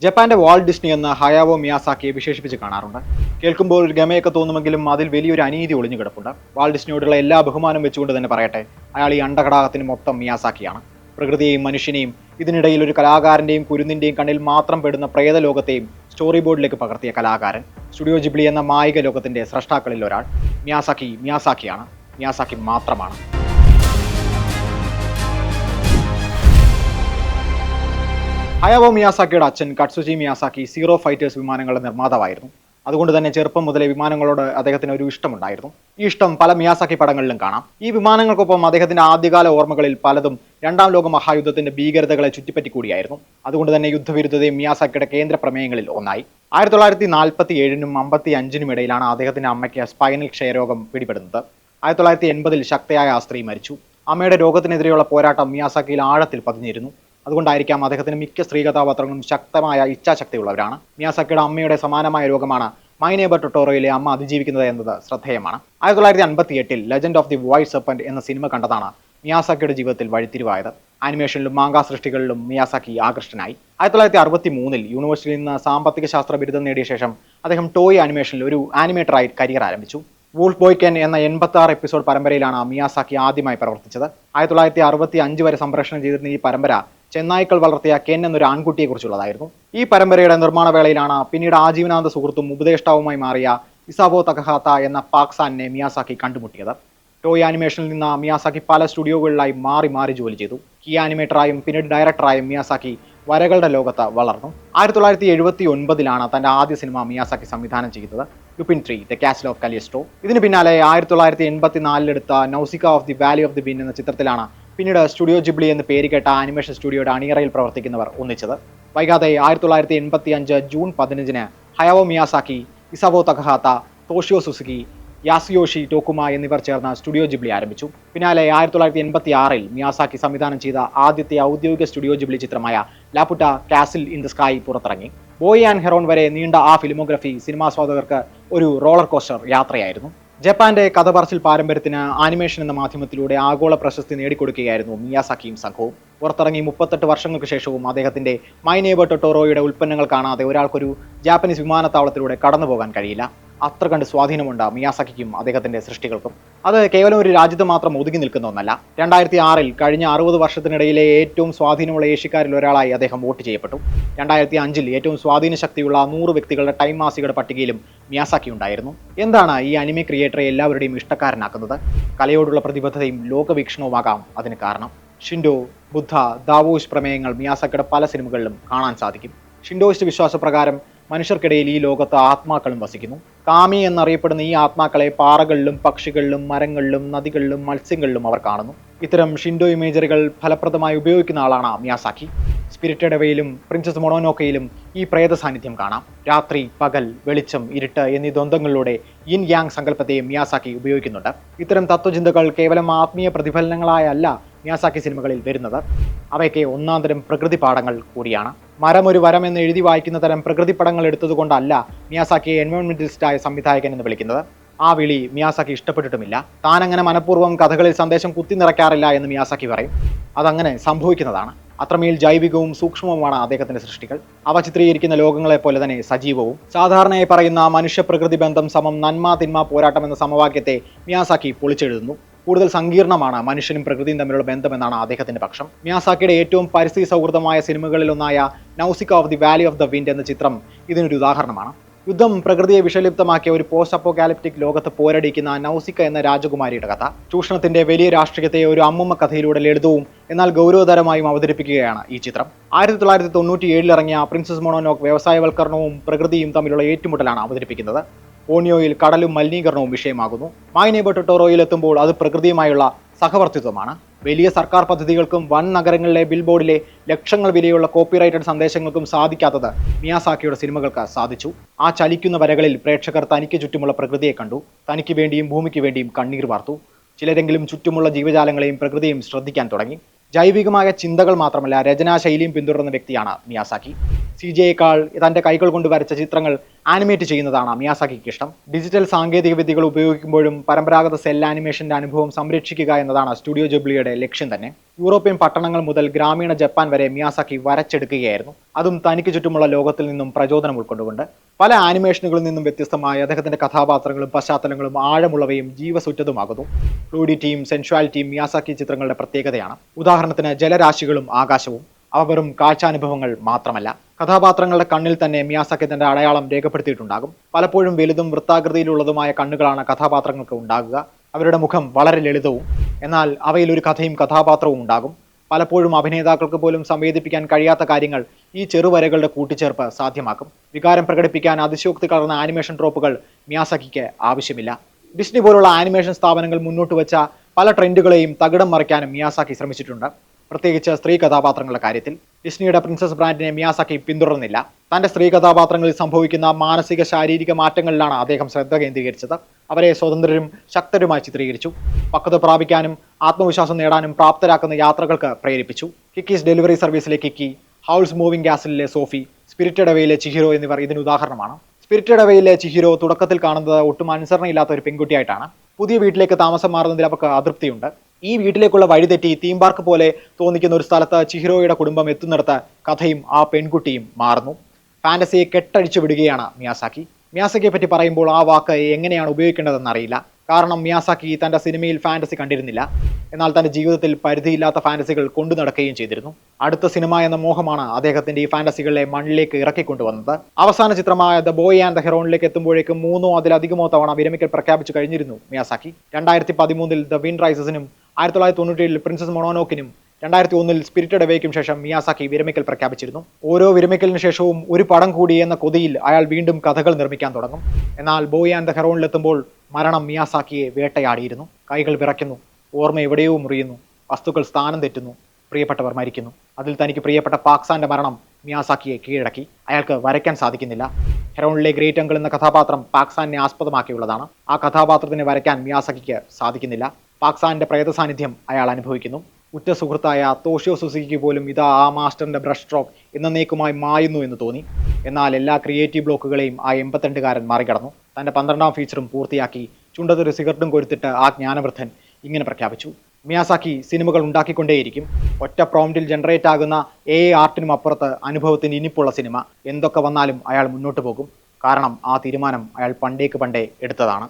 ജപ്പാന്റെ Walt Disney എന്ന ഹയാവോ മിയാസാക്കിയെ വിശേഷിപ്പിച്ച് കാണാറുണ്ട്. കേൾക്കുമ്പോൾ ഒരു ഗമയൊക്കെ തോന്നുമെങ്കിലും അതിൽ വലിയൊരു അനീതി ഒളിഞ്ഞു കിടപ്പുണ്ട്. വാൾട്ട് ഡിസ്നിയോടുള്ള എല്ലാ ബഹുമാനം വെച്ചുകൊണ്ട് തന്നെ പറയട്ടെ, അയാൾ ഈ അണ്ടഘടാകത്തിന് മൊത്തം മിയാസാക്കിയാണ്. പ്രകൃതിയെയും മനുഷ്യനെയും ഇതിനിടയിൽ ഒരു കലാകാരന്റെയും കുരുന്നിന്റെയും കണ്ണിൽ മാത്രം പെടുന്ന പ്രേത ലോകത്തെയും സ്റ്റോറി ബോർഡിലേക്ക് പകർത്തിയ കലാകാരൻ, സ്റ്റുഡിയോ ജിബ്ലി എന്ന മായിക ലോകത്തിന്റെ സ്രഷ്ടാക്കളിൽ ഒരാൾ. മിയാസാക്കിയാണ്. മിയാസാക്കി മാത്രമാണ്. ഹയാവോ മിയാസാക്കിയുടെ അച്ഛൻ കട്സുചി മിയാസാക്കി സീറോ ഫൈറ്റേഴ്സ് വിമാനങ്ങളുടെ നിർമ്മാതാവായിരുന്നു. അതുകൊണ്ട് തന്നെ ചെറുപ്പം മുതലേ വിമാനങ്ങളോട് അദ്ദേഹത്തിന് ഒരു ഇഷ്ടമുണ്ടായിരുന്നു. ഈ ഇഷ്ടം പല മിയാസാക്കി പടങ്ങളിലും കാണാം. ഈ വിമാനങ്ങൾക്കൊപ്പം അദ്ദേഹത്തിന്റെ ആദ്യകാല ഓർമ്മകളിൽ പലതും രണ്ടാം ലോക മഹായുദ്ധത്തിന്റെ ഭീകരതകളെ ചുറ്റിപ്പറ്റിക്കൂടിയായിരുന്നു. അതുകൊണ്ട് തന്നെ യുദ്ധവിരുദ്ധതയും മിയാസാക്കിയുടെ കേന്ദ്ര പ്രമേയങ്ങളിൽ ഒന്നായി. 1947നും 1955നും ഇടയിലാണ് അദ്ദേഹത്തിന്റെ അമ്മയ്ക്ക് സ്പൈനൽ ക്ഷയരോഗം പിടിപെടുന്നത്. 1980ൽ ശക്തയായ ആ സ്ത്രീ മരിച്ചു. അമ്മയുടെ രോഗത്തിനെതിരെയുള്ള പോരാട്ടം മിയാസാക്കിയിൽ ആഴത്തിൽ പതിഞ്ഞിരുന്നു. അതുകൊണ്ടായിരിക്കാം അദ്ദേഹത്തിന് മിക്ക സ്ത്രീ കഥാപാത്രങ്ങളും ശക്തമായ ഇച്ഛാശക്തിയുള്ളവരാണ്. മിയാസാക്കിയുടെ അമ്മയുടെ സമാനമായ രോഗമാണ് മൈ നെയ്ബർ ടൊട്ടോറോയിലെ അമ്മ അതിജീവിക്കുന്നത് എന്നത് ശ്രദ്ധേയമാണ്. 1958ൽ legend of the white serpent എന്ന സിനിമ കണ്ടതാണ് മിയാസാക്കിയുടെ ജീവിതത്തിൽ വഴിത്തിരിവായത്. ആനിമേഷനിലും മാംഗ സൃഷ്ടികളിലും മിയാസാക്കി ആകൃഷ്ടനായി. 1963ൽ യൂണിവേഴ്സിറ്റിയിൽ നിന്ന് സാമ്പത്തിക ശാസ്ത്ര ബിരുദം നേടിയ ശേഷം അദ്ദേഹം ടോയ് ആനിമേഷനിൽ ഒരു ആനിമേറ്ററായി കരിയർ ആരംഭിച്ചു. വൂൾഫ് ബോയ്ക്കൻ എന്ന 86 എപ്പിസോഡ് പരമ്പരയിലാണ് മിയാസാക്കി ആദ്യമായി പ്രവർത്തിച്ചത്. 1965 വരെ സംപ്രേഷണം ചെയ്തിരുന്ന ഈ പരമ്പര ചെന്നായ്ക്കൾ വളർത്തിയ കെൻ എന്നൊരു ആൺകുട്ടിയെ കുറിച്ചുള്ളതായിരുന്നു. ഈ പരമ്പരയുടെ നിർമ്മാണ വേളയിലാണ് പിന്നീട് ആജീവനാന്ത സുഹൃത്തും ഉപദേഷ്ടാവുമായി മാറിയ ഇസാബോ തകഹാത്ത എന്ന പാക്സാനെ മിയാസാക്കി കണ്ടുമുട്ടിയത്. ടോയ് ആനിമേഷനിൽ നിന്ന് മിയാസാക്കി പല സ്റ്റുഡിയോകളിലായി മാറി മാറി ജോലി ചെയ്തു. കീ ആനിമേറ്ററായും പിന്നീട് ഡയറക്ടറായും മിയാസാക്കി വരകളുടെ ലോകത്ത് വളർന്നു. 1979ലാണ് തന്റെ ആദ്യ സിനിമ മിയാസാക്കി സംവിധാനം ചെയ്തത്, Lupin 3 the castle of Cagliostro. ഇതിന് പിന്നാലെ 1984 എടുത്ത Nausicaa of the valley of the wind എന്ന ചിത്രത്തിലാണ് പിന്നീട് സ്റ്റുഡിയോ ജിബ്ലി എന്ന് പേരുകേട്ട ആനിമേഷൻ സ്റ്റുഡിയോയുടെ അണിയറയിൽ പ്രവർത്തിക്കുന്നവർ ഒന്നിച്ചത്. വൈകാതെ 1985 ജൂൺ 15 ഹയാവോ മിയാസാക്കി, ഇസാബോ തകഹാത്ത, തോഷിയോ സുസുക്കി, യാസുയോഷി ടോക്കുമ എന്നിവർ ചേർന്ന് സ്റ്റുഡിയോ ജിബ്ലി ആരംഭിച്ചു. പിന്നാലെ 1986ൽ മിയാസാക്കി സംവിധാനം ചെയ്ത ആദ്യത്തെ ഔദ്യോഗിക സ്റ്റുഡിയോ ജിബ്ലി ചിത്രമായ ലാപുട്ട കാസിൽ ഇൻ ദ സ്കൈ പുറത്തിറങ്ങി. ബോയ് ആൻഡ് ഹെറോൺ വരെ നീണ്ട ആ ഫിലിമോഗ്രഫി സിനിമാസ്വാദകർക്ക് ഒരു റോളർ കോസ്റ്റർ യാത്രയായിരുന്നു. ജപ്പാന്റെ കഥ പറച്ചിൽ പാരമ്പര്യത്തിന് ആനിമേഷൻ എന്ന മാധ്യമത്തിലൂടെ ആഗോള പ്രശസ്തി നേടിക്കൊടുക്കുകയായിരുന്നു മിയാസാക്കിയും സംഘവും. പുറത്തിറങ്ങി 38 വർഷങ്ങൾക്ക് ശേഷവും അദ്ദേഹത്തിന്റെ മൈ നെയ്ബർ ടൊട്ടോറോയുടെ ഉൽപ്പന്നങ്ങൾ കാണാതെ ഒരാൾക്കൊരു ജാപ്പനീസ് വിമാനത്താവളത്തിലൂടെ കടന്നു പോകാൻ കഴിയില്ല. അത്ര കണ്ട് സ്വാധീനമുണ്ട് മിയാസാക്കിക്കും അദ്ദേഹത്തിന്റെ സൃഷ്ടികൾക്കും. അത് കേവലം ഒരു രാജ്യത്ത് മാത്രം ഒതുങ്ങി നിൽക്കുന്ന ഒന്നല്ല. 2006ൽ കഴിഞ്ഞ 60 വർഷത്തിനിടയിലെ ഏറ്റവും സ്വാധീനമുള്ള ഏഷ്യക്കാരിൽ ഒരാളായി അദ്ദേഹം വോട്ട് ചെയ്യപ്പെട്ടു. 2005ൽ ഏറ്റവും സ്വാധീന ശക്തിയുള്ള 100 വ്യക്തികളുടെ ടൈം മാസികയുടെ പട്ടികയിലും മിയാസാക്കി ഉണ്ടായിരുന്നു. എന്താണ് ഈ അനിമെ ക്രിയേറ്ററെ എല്ലാവരുടെയും ഇഷ്ടക്കാരനാക്കുന്നത്? കലയോടുള്ള പ്രതിബദ്ധതയും ലോകവീക്ഷണവുമാകാം അതിന് കാരണം. ഷിൻഡോ, ബുദ്ധ, ദാവോയിസ്റ്റ് പ്രമേയങ്ങൾ മിയാസാക്കിയുടെ പല സിനിമകളിലും കാണാൻ സാധിക്കും. ഷിൻഡോയിസ്റ്റ് വിശ്വാസപ്രകാരം മനുഷ്യർക്കിടയിൽ ഈ ലോകത്ത് ആത്മാക്കളും വസിക്കുന്നു. കാമി എന്നറിയപ്പെടുന്ന ഈ ആത്മാക്കളെ പാറകളിലും പക്ഷികളിലും മരങ്ങളിലും നദികളിലും മത്സ്യങ്ങളിലും അവർ കാണുന്നു. ഇത്തരം ഷിൻഡോ ഇമേജറികൾ ഫലപ്രദമായി ഉപയോഗിക്കുന്ന ആളാണ് മിയാസാക്കി. സ്പിരിറ്റഡ് അവയിലും പ്രിൻസസ് മൊണോനോക്കയിലും ഈ പ്രേത സാന്നിധ്യം കാണാം. രാത്രി, പകൽ, വെളിച്ചം, ഇരുട്ട് എന്നീ ദ്വന്ദ്ങ്ങളോടെ യിൻ യാങ് സങ്കല്പത്തെ മിയാസാക്കി ഉപയോഗിക്കുന്നുണ്ട്. ഇത്തരം തത്വചിന്തകൾ കേവലം ആത്മീയ പ്രതിഫലനങ്ങളായല്ല മിയാസാക്കി സിനിമകളിൽ വരുന്നത്. അവയൊക്കെ ഒന്നാന്തരം പ്രകൃതി പാഠങ്ങൾ കൂടിയാണ്. മരം ഒരു വരം എന്ന് എഴുതി വായിക്കുന്ന തരം പ്രകൃതി പടങ്ങൾ എടുത്തതുകൊണ്ടല്ല മിയാസാക്കിയെ എൻവയോൺമെന്റലിസ്റ്റായ സംവിധായകൻ എന്ന് വിളിക്കുന്നത്. ആ വിളി മിയാസാക്കി ഇഷ്ടപ്പെട്ടിട്ടുമില്ല. താൻ അങ്ങനെ മനഃപൂർവ്വം കഥകളിൽ സന്ദേശം കുത്തി നിറയ്ക്കാറില്ല എന്ന് മിയാസാക്കി പറയും. അതങ്ങനെ സംഭവിക്കുന്നതാണ്. അത്രമേൽ ജൈവികവും സൂക്ഷ്മവുമാണ് അദ്ദേഹത്തിന്റെ സൃഷ്ടികൾ. അവ ചിത്രീകരിക്കുന്ന ലോകങ്ങളെ പോലെ തന്നെ സജീവവും. സാധാരണയായി പറയുന്ന മനുഷ്യ പ്രകൃതി ബന്ധം സമം നന്മ തിന്മ പോരാട്ടം എന്ന സമവാക്യത്തെ മിയാസാക്കി പൊളിച്ചെഴുതുന്നു. കൂടുതൽ സങ്കീർണമാണ് മനുഷ്യനും പ്രകൃതിയും തമ്മിലുള്ള ബന്ധമെന്നാണ് അദ്ദേഹത്തിന്റെ പക്ഷം. മിയാസാക്കിയുടെ ഏറ്റവും പരിസ്ഥിതി സൗഹൃദമായ സിനിമകളിലൊന്നായ Nausicaa of the valley of the wind എന്ന ചിത്രം ഇതിനൊരു ഉദാഹരണമാണ്. യുദ്ധം പ്രകൃതിയെ വിഷലിപ്തമാക്കിയ ഒരു പോസ്റ്റ് അപ്പോകാലിപ്റ്റിക് ലോകത്ത് പോരടിക്കുന്ന നൗസിക്ക എന്ന രാജകുമാരിയുടെ കഥ. ചൂഷണത്തിന്റെ വലിയ രാഷ്ട്രീയത്തെ ഒരു അമ്മുമ്മ കഥയിലൂടെ ലളിതവും എന്നാൽ ഗൗരവതരമായും അവതരിപ്പിക്കുകയാണ് ഈ ചിത്രം. 1997 ഇറങ്ങിയ പ്രിൻസസ് മൊണോനോക്ക് വ്യവസായവൽക്കരണവും പ്രകൃതിയും തമ്മിലുള്ള ഏറ്റുമുട്ടലാണ് അവതരിപ്പിക്കുന്നത്. പോണിയോയിൽ കടലും മലിനീകരണവും വിഷയമാകുന്നു. മൈ നെയ്ബർ ടൊട്ടോറോയിൽ എത്തുമ്പോൾ അത് പ്രകൃതിയുമായുള്ള സഹവർത്തിത്വമാണ്. വലിയ സർക്കാർ പദ്ധതികൾക്കും വൻ നഗരങ്ങളിലെ ബിൽബോർഡിലെ ലക്ഷങ്ങൾ വിലയുള്ള കോപ്പിറൈറ്റഡ് സന്ദേശങ്ങൾക്കും സാധിക്കാത്തത് മിയാസാക്കിയുടെ സിനിമകൾക്ക് സാധിച്ചു. ആ ചലിക്കുന്ന വരകളിൽ പ്രേക്ഷകർ തനിക്ക് ചുറ്റുമുള്ള പ്രകൃതിയെ കണ്ടു. തനിക്ക് വേണ്ടിയും ഭൂമിക്ക് വേണ്ടിയും കണ്ണീർ വാർത്തു. ചിലരെങ്കിലും ചുറ്റുമുള്ള ജീവജാലങ്ങളെയും പ്രകൃതിയും ശ്രദ്ധിക്കാൻ തുടങ്ങി. ജൈവികമായ ചിന്തകൾ മാത്രമല്ല രചനാശൈലിയും പിന്തുടർന്ന വ്യക്തിയാണ് മിയാസാക്കി. CGയേക്കാൾ തന്റെ കൈകൾ കൊണ്ട് വരച്ച ചിത്രങ്ങൾ ആനിമേറ്റ് ചെയ്യുന്നതാണ് മിയാസാക്കിക്ക് ഇഷ്ടം. ഡിജിറ്റൽ സാങ്കേതിക വിദ്യകൾ ഉപയോഗിക്കുമ്പോഴും പരമ്പരാഗത സെൽ ആനിമേഷന്റെ അനുഭവം സംരക്ഷിക്കുക എന്നതാണ് സ്റ്റുഡിയോ ജിബ്ലിയുടെ ലക്ഷ്യം തന്നെ. യൂറോപ്യൻ പട്ടണങ്ങൾ മുതൽ ഗ്രാമീണ ജപ്പാൻ വരെ മിയാസാക്കി വരച്ചെടുക്കുകയായിരുന്നു. അതും തനിക്ക് ചുറ്റുമുള്ള ലോകത്തിൽ നിന്നും പ്രചോദനം ഉൾക്കൊണ്ടുകൊണ്ട്. പല ആനിമേഷനുകളിൽ നിന്നും വ്യത്യസ്തമായി അദ്ദേഹത്തിന്റെ കഥാപാത്രങ്ങളും പശ്ചാത്തലങ്ങളും ആഴമുള്ളവയും ജീവസുറ്റതുമാകുന്നു. ഫ്ലൂയിഡിറ്റിയും സെൻഷ്വാലിറ്റിയും മിയാസാക്കി ചിത്രങ്ങളുടെ പ്രത്യേകതയാണ്. ഉദാഹരണത്തിന് ജലരാശികളും ആകാശവും. അവ വെറും കാഴ്ചാനുഭവങ്ങൾ മാത്രമല്ല, കഥാപാത്രങ്ങളുടെ കണ്ണിൽ തന്നെ മിയാസാക്കി തന്റെ അടയാളം രേഖപ്പെടുത്തിയിട്ടുണ്ടാകും. പലപ്പോഴും വലുതും വൃത്താകൃതിയിലുള്ളതുമായ കണ്ണുകളാണ് കഥാപാത്രങ്ങൾക്ക് ഉണ്ടാകുക. അവരുടെ മുഖം വളരെ ലളിതവും, എന്നാൽ അവയിൽ ഒരു കഥയും കഥാപാത്രവും ഉണ്ടാകും. പലപ്പോഴും അഭിനേതാക്കൾക്ക് പോലും സംവേദിപ്പിക്കാൻ കഴിയാത്ത കാര്യങ്ങൾ ഈ ചെറുവരകളുടെ കൂട്ടിച്ചേർപ്പ് സാധ്യമാക്കും. വികാരം പ്രകടിപ്പിക്കാൻ അതിശയോക്തി കലർന്ന ആനിമേഷൻ ട്രോപ്പുകൾ മിയാസാക്കിക്ക് ആവശ്യമില്ല. ഡിസ്നി പോലുള്ള ആനിമേഷൻ സ്ഥാപനങ്ങൾ മുന്നോട്ട് വെച്ച പല ട്രെൻഡുകളെയും തകിടം മറിക്കാനും മിയാസാക്കി ശ്രമിച്ചിട്ടുണ്ട്. പ്രത്യേകിച്ച് സ്ത്രീ കഥാപാത്രങ്ങളുടെ കാര്യത്തിൽ ഡിസ്നിയുടെ പ്രിൻസസ് ബ്രാൻഡിനെ മിയാസാക്കി പിന്തുടർന്നില്ല. തന്റെ സ്ത്രീ കഥാപാത്രങ്ങളിൽ സംഭവിക്കുന്ന മാനസിക ശാരീരിക മാറ്റങ്ങളിലാണ് അദ്ദേഹം ശ്രദ്ധ കേന്ദ്രീകരിച്ചത്. അവരെ സ്വതന്ത്രരും ശക്തരുമായി ചിത്രീകരിച്ചു. പക്വത പ്രാപിക്കാനും ആത്മവിശ്വാസം നേടാനും പ്രാപ്തരാക്കുന്ന യാത്രകൾക്ക് പ്രേരിപ്പിച്ചു. കിക്കീസ് ഡെലിവറി സർവീസിലെ കിക്കി, ഹൗൾസ് മൂവിംഗ് കാസിലെ സോഫി, സ്പിരിറ്റഡ് അവയിലെ ചിഹിരോ എന്നിവർ ഇതിന് ഉദാഹരണമാണ്. സ്പിരിറ്റഡ് അവയിലെ ചിഹിരോ തുടക്കത്തിൽ കാണുന്നത് ഒട്ടും അനുസരണയില്ലാത്ത ഒരു പെൺകുട്ടിയായിട്ടാണ്. പുതിയ വീട്ടിലേക്ക് താമസം മാറുന്നതിൽ അവർക്ക് അതൃപ്തിയുണ്ട്. ഈ വീട്ടിലേക്കുള്ള വഴിതെറ്റി തീം പാർക്ക് പോലെ തോന്നിക്കുന്ന ഒരു സ്ഥലത്ത് ചിഹിരോയുടെ കുടുംബം എത്തുന്നിടത്ത് കഥയും ആ പെൺകുട്ടിയും മാറുന്നു. ഫാന്റസിയെ കെട്ടഴിച്ചു വിടുകയാണ് മിയാസാക്കി. മിയാസാക്കിയെ പറ്റി പറയുമ്പോൾ ആ വാക്ക് എങ്ങനെയാണ് ഉപയോഗിക്കേണ്ടതെന്ന് അറിയില്ല. കാരണം മിയാസാക്കി തന്റെ സിനിമയിൽ ഫാന്റസി കണ്ടിരുന്നില്ല. എന്നാൽ തന്റെ ജീവിതത്തിൽ പരിധിയില്ലാത്ത ഫാന്റസികൾ കൊണ്ടു നടക്കുകയും ചെയ്തിരുന്നു. അടുത്ത സിനിമ എന്ന മോഹമാണ് അദ്ദേഹത്തിന്റെ ഈ ഫാന്റസികളെ മണ്ണിലേക്ക് ഇറക്കിക്കൊണ്ടുവന്നത്. അവസാന ചിത്രമായ ദ ബോയ് ആൻഡ് ദ ഹെറോണിലേക്ക് എത്തുമ്പോഴേക്കും 3 അതിലധികമോ തവണ വിരമിക്കൽ പ്രഖ്യാപിച്ചു കഴിഞ്ഞിരുന്നു മിയാസാക്കി. 2013 ദ വിൻഡ് റൈസസിനും 1997 പ്രിൻസസ് മൊണോനോക്കിനും 2001 സ്പിരിറ്റഡ് അവേയ്ക്കും ശേഷം മിയാസാക്കി വിരമിക്കൽ പ്രഖ്യാപിച്ചിരുന്നു. ഓരോ വിരമിക്കലിന് ശേഷവും ഒരു പടം കൂടി എന്ന കൊതിയിൽ അയാൾ വീണ്ടും കഥകൾ നിർമ്മിക്കാൻ തുടങ്ങും. എന്നാൽ ബോയ് ആൻഡ് ദ ഹെറോണിലെത്തുമ്പോൾ മരണം മിയാസാക്കിയെ വേട്ടയാടിയിരുന്നു. കൈകൾ വിറയ്ക്കുന്നു, ഓർമ്മ എവിടെയോ മുറിയുന്നു, വസ്തുക്കൾ സ്ഥാനം തെറ്റുന്നു, പ്രിയപ്പെട്ടവർ മരിക്കുന്നു. അതിൽ തനിക്ക് പ്രിയപ്പെട്ട പാക്സാന്റെ മരണം മിയാസാക്കിയെ കീഴടക്കി. അയാൾക്ക് വരയ്ക്കാൻ സാധിക്കുന്നില്ല. ഹെറോണിലെ ഗ്രേറ്റ് അങ്കിൾ എന്ന കഥാപാത്രം പാക്സാനെ ആസ്പദമാക്കിയുള്ളതാണ്. ആ കഥാപാത്രത്തിനെ വരയ്ക്കാൻ മിയാസാക്കിക്ക് സാധിക്കുന്നില്ല. പാക്സാന്റെ പ്രേത സാന്നിധ്യം അയാൾ അനുഭവിക്കുന്നു. ഉറ്റ സുഹൃത്തായ തോഷിയോ സുസുക്കിക്ക് പോലും ഇതാ ആ മാസ്റ്ററിന്റെ ബ്രഷ് സ്ട്രോക്ക് എന്നേക്കുമായി മായുന്നു എന്ന് തോന്നി. എന്നാൽ എല്ലാ ക്രിയേറ്റീവ് ബ്ലോക്കുകളെയും ആ 82കാരൻ മറികടന്നു. തന്റെ 12ാം ഫീച്ചറും പൂർത്തിയാക്കി ചുണ്ടത്തൊരു സിഗരറ്റും കൊരുത്തിട്ട് ആ ജ്ഞാനവൃദ്ധൻ ഇങ്ങനെ പ്രഖ്യാപിച്ചു: മിയാസാക്കി സിനിമകൾ ഉണ്ടാക്കിക്കൊണ്ടേയിരിക്കും. ഒറ്റ പ്രോംപ്റ്റിൽ ജനറേറ്റ് ആകുന്ന AI ആർട്ടിനും അപ്പുറത്ത് അനുഭവത്തിന് ഇനിപ്പുള്ള സിനിമ. എന്തൊക്കെ വന്നാലും അയാൾ മുന്നോട്ട് പോകും. കാരണം ആ തീരുമാനം അയാൾ പണ്ടേ എടുത്തതാണ്.